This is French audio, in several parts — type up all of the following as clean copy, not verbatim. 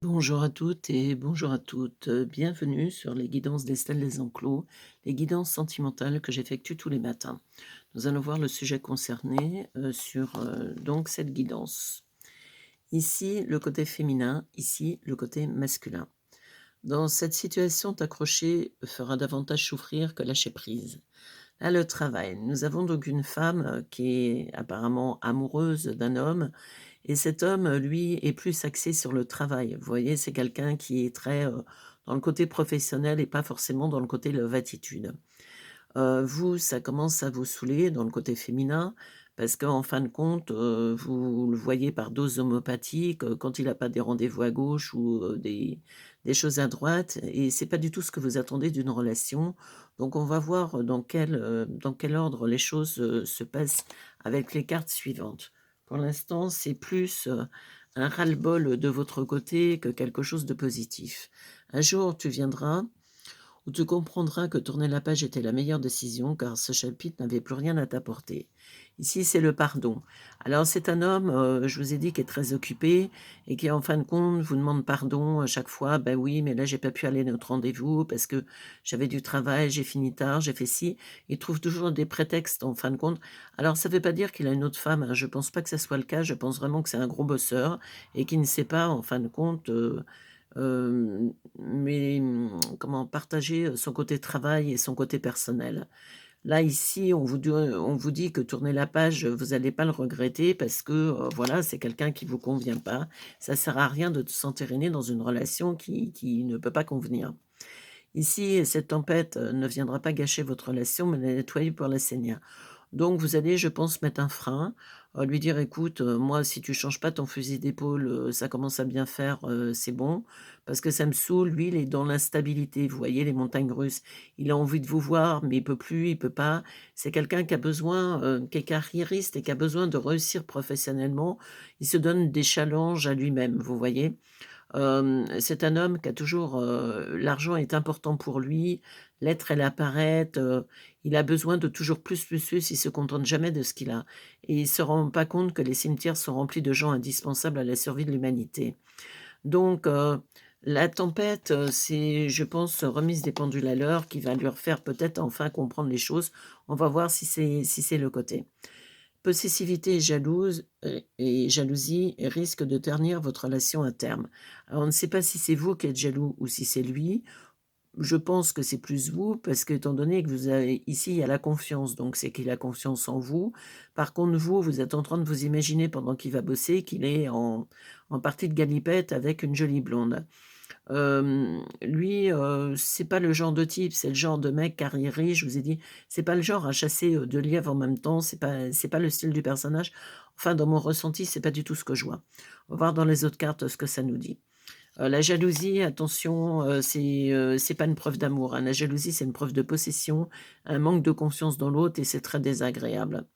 Bonjour à toutes et bonjour à toutes. Bienvenue sur les guidances d'Estelle Desenclos, les guidances sentimentales que j'effectue tous les matins. Nous allons voir le sujet concerné sur donc cette guidance. Ici, le côté féminin, ici, le côté masculin. Dans cette situation, t'accrocher fera davantage souffrir que lâcher prise. Là, le travail. Nous avons donc une femme qui est apparemment amoureuse d'un homme et cet homme, lui, est plus axé sur le travail. Vous voyez, c'est quelqu'un qui est très, dans le côté professionnel et pas forcément dans le côté love attitude. Vous, ça commence à vous saouler dans le côté féminin parce qu'en fin de compte, vous le voyez par dose homéopathique, quand il a pas des rendez-vous à gauche ou, des choses à droite et c'est pas du tout ce que vous attendez d'une relation. Donc on va voir, dans quel ordre les choses, se passent avec les cartes suivantes. Pour l'instant, c'est plus, un ras-le-bol de votre côté que quelque chose de positif. Un jour, tu viendras où tu comprendras que tourner la page était la meilleure décision car ce chapitre n'avait plus rien à t'apporter. Ici, c'est le pardon. Alors, c'est un homme, je vous ai dit, qui est très occupé et qui, en fin de compte, vous demande pardon à chaque fois. Ben oui, mais là, j'ai pas pu aller à notre rendez-vous parce que j'avais du travail, j'ai fini tard, j'ai fait ci. Il trouve toujours des prétextes, en fin de compte. Alors, ça veut pas dire qu'il a une autre femme, hein. Je pense pas que ça soit le cas. Je pense vraiment que c'est un gros bosseur et qui ne sait pas, en fin de compte, comment partager, son côté travail et son côté personnel. Là, ici, on vous dit que tourner la page, vous allez pas le regretter parce que, voilà, c'est quelqu'un qui vous convient pas. Ça sert à rien de s'entériner dans une relation qui ne peut pas convenir. Ici, cette tempête, ne viendra pas gâcher votre relation, mais la nettoyer pour l'assainir. Donc vous allez, je pense, mettre un frein, lui dire: «Écoute, moi, si tu changes pas ton fusil d'épaule, ça commence à bien faire, c'est bon, parce que ça me saoule». Lui, il est dans l'instabilité, vous voyez, les montagnes russes. Il a envie de vous voir, mais il peut plus, il peut pas. C'est quelqu'un qui a besoin, qui est carriériste et qui a besoin de réussir professionnellement. Il se donne des challenges à lui-même, vous voyez? C'est un homme qui a toujours, l'argent est important pour lui, l'être et la paraître, il a besoin de toujours plus, plus, plus, il se contente jamais de ce qu'il a et il se rend pas compte que les cimetières sont remplis de gens indispensables à la survie de l'humanité. Donc la tempête, c'est, je pense, remise des pendules à l'heure qui va lui refaire peut-être enfin comprendre les choses. On va voir si c'est le côté. Possessivité et jalousie risquent de ternir votre relation à terme. Alors on ne sait pas si c'est vous qui êtes jaloux ou si c'est lui. Je pense que c'est plus vous parce qu'étant donné que vous avez ici, il y a la confiance, donc c'est qu'il a confiance en vous. Par contre vous, vous êtes en train de vous imaginer pendant qu'il va bosser qu'il est en partie de galipette avec une jolie blonde. Lui, c'est pas le genre de type, c'est le genre de mec carriériste, je vous ai dit, c'est pas le genre à chasser, 2 lièvres en même temps, c'est pas le style du personnage. Enfin, dans mon ressenti, c'est pas du tout ce que je vois. On va voir dans les autres cartes, ce que ça nous dit. La jalousie, attention, c'est pas une preuve d'amour, hein. La jalousie, c'est une preuve de possession, un manque de confiance dans l'autre et c'est très désagréable.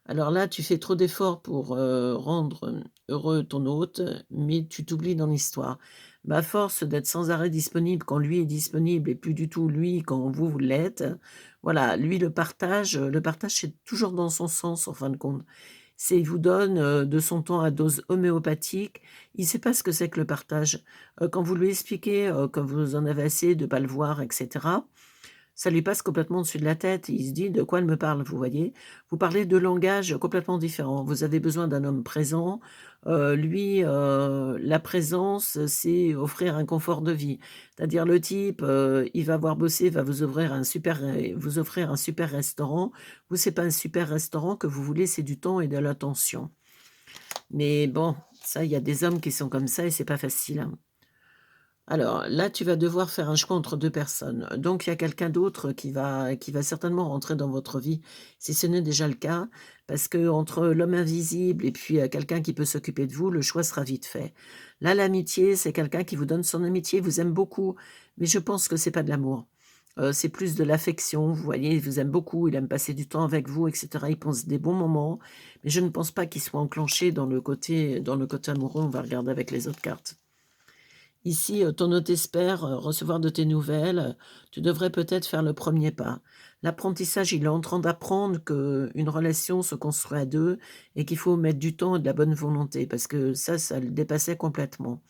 Alors là, tu fais trop d'efforts pour, rendre, heureux ton hôte, mais tu t'oublies dans l'histoire. Bah, à force d'être sans arrêt disponible quand lui est disponible et plus du tout lui quand vous, vous l'êtes, voilà, lui le partage c'est toujours dans son sens en fin de compte. C'est il vous donne, de son temps à dose homéopathique. Il sait pas ce que c'est que le partage. Quand vous lui expliquez, que vous en avez assez de pas le voir et cetera, ça lui passe complètement au-dessus de la tête. Il se dit: «De quoi elle me parle?» Vous voyez? Vous parlez 2 langages complètement différents. Vous avez besoin d'un homme présent, lui, la présence, c'est offrir un confort de vie. C'est-à-dire le type, il va avoir bossé, va vous offrir un super restaurant. Vous, c'est pas un super restaurant que vous voulez, c'est du temps et de l'attention. Mais bon, ça, il y a des hommes qui sont comme ça et c'est pas facile, hein. Alors là, tu vas devoir faire un choix entre 2 personnes. Donc il y a quelqu'un d'autre qui va certainement rentrer dans votre vie, si ce n'est déjà le cas, parce que entre l'homme invisible et puis, quelqu'un qui peut s'occuper de vous, le choix sera vite fait. Là, l'amitié, c'est quelqu'un qui vous donne son amitié, vous aime beaucoup, mais je pense que c'est pas de l'amour. C'est plus de l'affection, vous voyez? Il vous aime beaucoup, il aime passer du temps avec vous et cetera. Il pense des bons moments, mais je ne pense pas qu'il soit enclenché dans le côté amoureux. On va regarder avec les autres cartes. Ici, ton hôte espère, recevoir de tes nouvelles, tu devrais peut-être faire le premier pas. L'apprentissage, il est en train d'apprendre qu'une relation se construit à 2 et qu'il faut mettre du temps et de la bonne volonté parce que ça le dépassait complètement.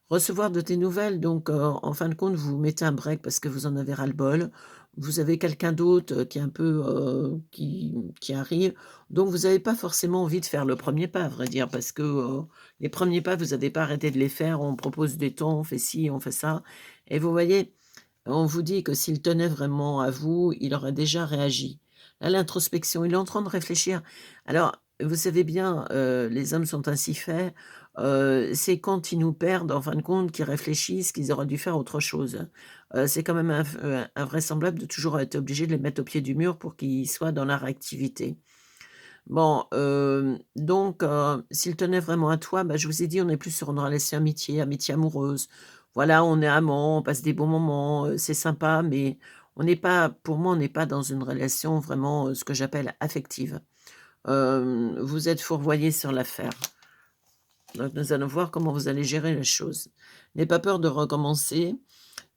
Recevoir de tes nouvelles, donc en fin de compte, vous mettez un break parce que vous en avez ras-le-bol. Vous avez quelqu'un d'autre, qui est un peu, qui arrive, donc vous avez pas forcément envie de faire le premier pas, à vrai dire, parce que, les premiers pas, vous avez pas arrêté de les faire. On propose des temps, on fait ci, on fait ça et vous voyez, on vous dit que s'il tenait vraiment à vous, il aurait déjà réagi. Là, l'introspection, il est en train de réfléchir. Alors, vous savez bien, les hommes sont ainsi faits, c'est quand ils nous perdent, en fin de compte, qu'ils réfléchissent qu'ils auraient dû faire autre chose. C'est quand même invraisemblable de toujours être obligé de les mettre au pied du mur pour qu'ils soient dans la réactivité. Bon, donc s'il tenait vraiment à toi, bah, je vous ai dit, on est plus sur une relation amitié, amitié amoureuse. Voilà, on est amants, on passe des bons moments, c'est sympa, mais on n'est pas pour moi, on n'est pas dans une relation vraiment, ce que j'appelle affective. Vous êtes fourvoyés sur l'affaire. Donc nous allons voir comment vous allez gérer les choses. N'aie pas peur de recommencer.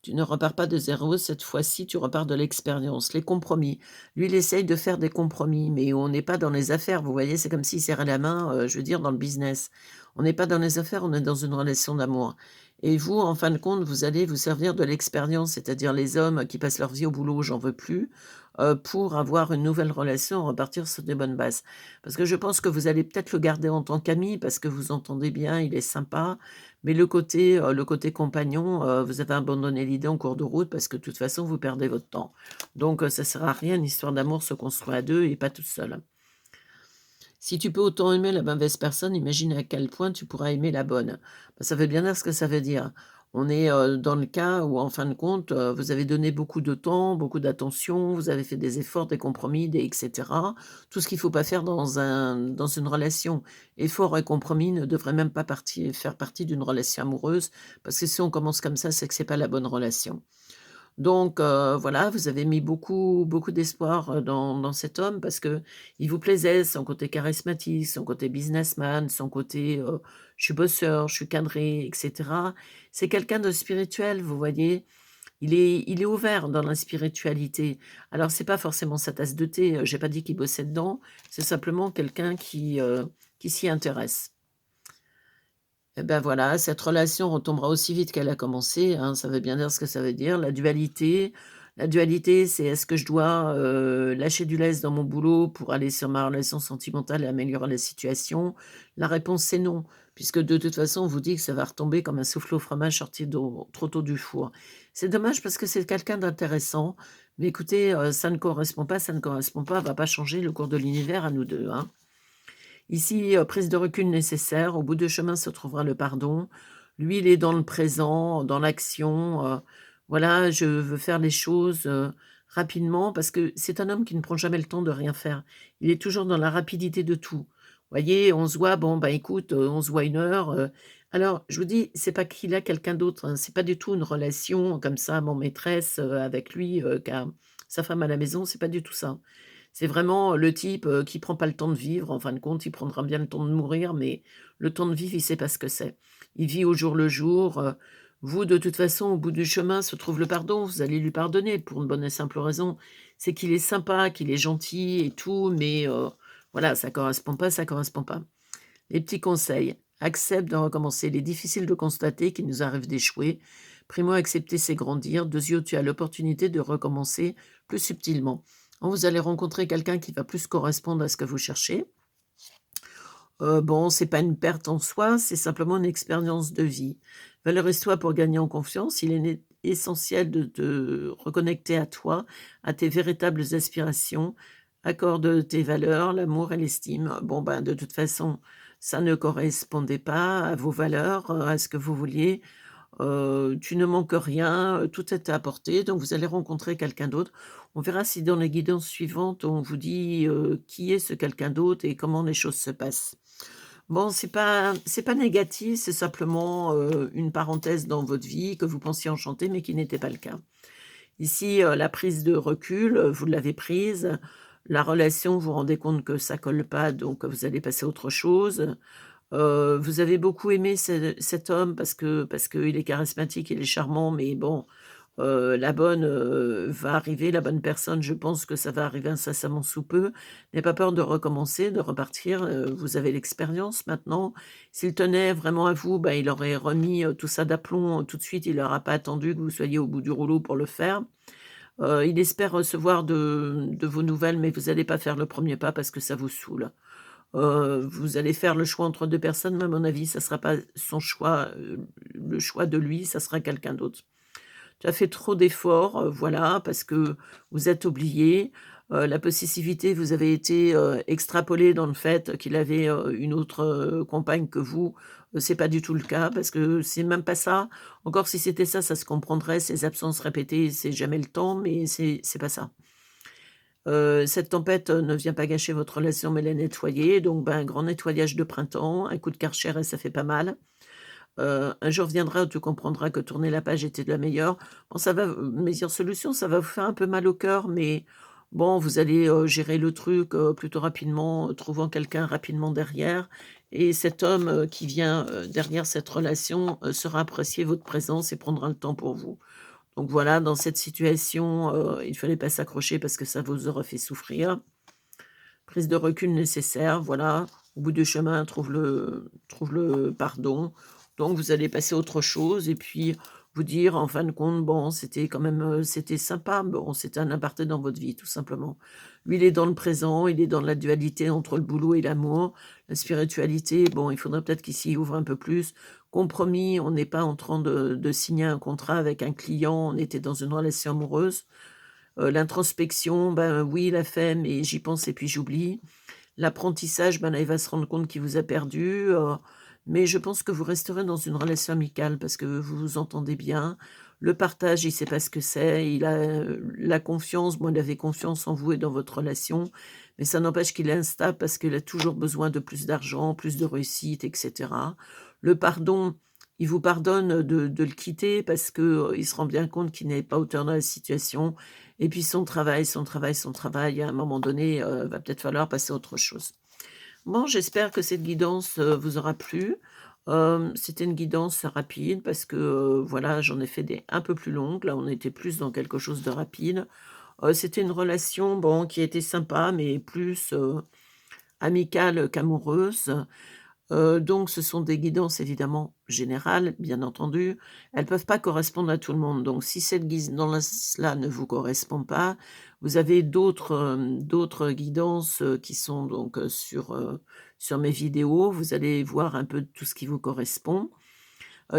Tu ne repars pas de zéro, cette fois-ci, tu repars de l'expérience. Les compromis. Lui, il essaye de faire des compromis, mais on n'est pas dans les affaires, vous voyez? C'est comme s'il serrait la main, je veux dire, dans le business. On n'est pas dans les affaires, on est dans une relation d'amour. Et vous, en fin de compte, vous allez vous servir de l'expérience, c'est-à-dire les hommes qui passent leur vie au boulot, j'en veux plus, pour avoir une nouvelle relation, repartir sur des bonnes bases. Parce que je pense que vous allez peut-être le garder en tant qu'ami, parce que vous entendez bien, il est sympa, mais le côté compagnon, vous avez abandonné l'idée en cours de route parce que de toute façon, vous perdez votre temps. Donc, ça sert à rien, une histoire d'amour se construit à 2 et pas toute seule. Si tu peux autant aimer la mauvaise personne, imagine à quel point tu pourras aimer la bonne. Bah, ça veut bien dire ce que ça veut dire. On est, dans le cas où en fin de compte, vous avez donné beaucoup de temps, beaucoup d'attention, vous avez fait des efforts, des compromis, des et cetera. Tout ce qu'il ne faut pas faire dans une relation. Efforts et compromis ne devraient même pas faire partie d'une relation amoureuse, parce que si on commence comme ça, c'est que c'est pas la bonne relation. Donc voilà, vous avez mis beaucoup d'espoir, dans cet homme parce que il vous plaisait, son côté charismatique, son côté businessman, son côté, «Je suis bosseur, je suis cadré» et cetera. C'est quelqu'un de spirituel, vous voyez? Il est ouvert dans la spiritualité. Alors c'est pas forcément sa tasse de thé, j'ai pas dit qu'il bossait dedans, c'est simplement quelqu'un qui s'y intéresse. Et ben voilà, cette relation retombera aussi vite qu'elle a commencé, hein, ça veut bien dire ce que ça veut dire. La dualité, c'est est-ce que je dois, lâcher du lest dans mon boulot pour aller sur ma relation sentimentale et améliorer la situation? La réponse, c'est non, puisque de toute façon, on vous dit que ça va retomber comme un soufflé au fromage sorti trop tôt du four. C'est dommage parce que c'est quelqu'un d'intéressant, mais écoutez, ça ne correspond pas, ça ne correspond pas, on va pas changer le cours de l'univers à nous 2, hein. Ici, prise de recul nécessaire. Au bout du chemin se trouvera le pardon. Lui, il est dans le présent, dans l'action, voilà: «Je veux faire les choses, rapidement», parce que c'est un homme qui ne prend jamais le temps de rien faire. Il est toujours dans la rapidité de tout. Voyez, on se voit, bon, bah, écoute, on se voit 1 heure, alors je vous dis, c'est pas qu'il a quelqu'un d'autre, hein, c'est pas du tout une relation comme ça, mon maîtresse, avec lui, qui a sa femme à la maison, c'est pas du tout ça. C'est vraiment le type, qui prend pas le temps de vivre. En fin de compte, il prendra bien le temps de mourir, mais le temps de vivre, il sait pas ce que c'est. Il vit au jour le jour, vous, de toute façon, au bout du chemin se trouve le pardon. Vous allez lui pardonner pour une bonne et simple raison, c'est qu'il est sympa, qu'il est gentil et tout, mais voilà, ça correspond pas, ça correspond pas. Les petits conseils: accepte de recommencer. Il est difficile de constater qu'il nous arrive d'échouer. Primo, accepter, c'est grandir. Deuxièmement, tu as l'opportunité de recommencer plus subtilement. Vous allez rencontrer quelqu'un qui va plus correspondre à ce que vous cherchez. Bon, c'est pas une perte en soi, c'est simplement une expérience de vie. Valorise-toi pour gagner en confiance. Il est essentiel de te reconnecter à toi, à tes véritables aspirations. Accorde tes valeurs, l'amour et l'estime. Bon, ben, de toute façon, ça ne correspondait pas à vos valeurs, à ce que vous vouliez. Tu ne manques rien, tout est à portée, donc vous allez rencontrer quelqu'un d'autre. On verra si dans les guidances suivantes, on vous dit, qui est ce quelqu'un d'autre et comment les choses se passent. Bon, c'est pas négatif, c'est simplement, une parenthèse dans votre vie que vous pensiez enchanter, mais qui n'était pas le cas. Ici, la prise de recul, vous l'avez prise. La relation, vous vous rendez compte que ça colle pas, donc vous allez passer à autre chose. Vous avez beaucoup aimé cet homme parce qu'il est charismatique, il est charmant, mais bon, La bonne, va arriver, la bonne personne, je pense que ça va arriver incessamment sous peu. N'ayez pas peur de recommencer, de repartir, vous avez l'expérience maintenant. S'il tenait vraiment à vous, bah, il aurait remis, tout ça d'aplomb, tout de suite, il n'aura pas attendu que vous soyez au bout du rouleau pour le faire. Il espère recevoir de vos nouvelles, mais vous allez pas faire le premier pas parce que ça vous saoule. Vous allez faire le choix entre 2 personnes, mais à mon avis, ça sera pas son choix, le choix de lui, ça sera quelqu'un d'autre. Tu as fait trop d'efforts, voilà, parce que vous êtes oubliés. La possessivité, vous avez été, extrapolée dans le fait qu'il avait, une autre, compagne que vous. C'est pas du tout le cas parce que c'est même pas ça. Encore si c'était ça, ça se comprendrait, ces absences répétées, c'est jamais le temps, mais c'est pas ça. Cette tempête, ne vient pas gâcher votre relation, mais la nettoyer, donc ben, un grand nettoyage de printemps, un coup de Karcher et ça fait pas mal. Un jour viendra où tu comprendras que tourner la page était de la meilleure. Bon, ça va, meilleure solution, ça va vous faire un peu mal au cœur, mais bon, vous allez, gérer le truc, plutôt rapidement, trouvant quelqu'un rapidement derrière et cet homme, qui vient, derrière cette relation, saura apprécier votre présence et prendra le temps pour vous. Donc voilà, dans cette situation, il fallait pas s'accrocher parce que ça vous aurait fait souffrir. Prise de recul nécessaire, voilà. Au bout du chemin, trouve le pardon. Donc vous allez passer à autre chose et puis vous dire en fin de compte: «Bon, c'était quand même, c'était sympa, bon, c'était un aparté dans votre vie», tout simplement. Lui, il est dans le présent, il est dans la dualité entre le boulot et l'amour. La spiritualité, bon, il faudrait peut-être qu'il s'y ouvre un peu plus. Compromis, on n'est pas en train de signer un contrat avec un client, on était dans une relation amoureuse. L'introspection, ben, oui, il a fait, mais j'y pense et puis j'oublie. L'apprentissage, ben, là, il va se rendre compte qu'il vous a perdu, mais je pense que vous resterez dans une relation amicale parce que vous vous entendez bien. Le partage, il sait pas ce que c'est, il a, la confiance, bon, il avait confiance en vous et dans votre relation, mais ça n'empêche qu'il est instable parce qu'il a toujours besoin de plus d'argent, plus de réussite et cetera. Le pardon, il vous pardonne de le quitter parce que, il se rend bien compte qu'il n'est pas à hauteur de la situation et puis son travail, à un moment donné, va peut-être falloir passer à autre chose. Bon, j'espère que cette guidance, vous aura plu. C'était une guidance rapide parce que, voilà, j'en ai fait des un peu plus longues. Là, on était plus dans quelque chose de rapide. C'était une relation, bon, qui était sympa, mais plus, amicale qu'amoureuse. Donc ce sont des guidances évidemment générales, bien entendu. Elles peuvent pas correspondre à tout le monde. Donc si cette guidance-là ne vous correspond pas, vous avez d'autres guidances, qui sont donc, sur mes vidéos. Vous allez voir un peu tout ce qui vous correspond.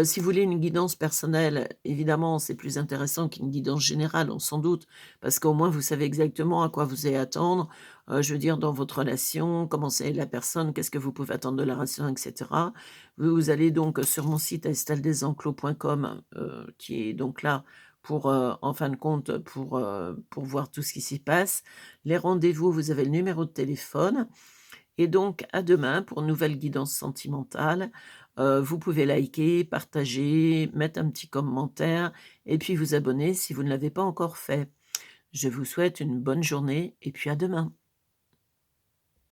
Si vous voulez une guidance personnelle, évidemment, c'est plus intéressant qu'une guidance générale, on s'en doute, parce qu'au moins vous savez exactement à quoi vous allez attendre, je veux dire dans votre relation, comment c'est la personne, qu'est-ce que vous pouvez attendre de la relation et cetera. Vous allez donc sur mon site esteldesenclos.com, qui est donc là pour, en fin de compte, pour voir tout ce qui s'y passe. Les rendez-vous, vous avez le numéro de téléphone et donc à demain pour une nouvelle guidance sentimentale. Vous pouvez liker, partager, mettre un petit commentaire et puis vous abonner si vous ne l'avez pas encore fait. Je vous souhaite une bonne journée et puis à demain.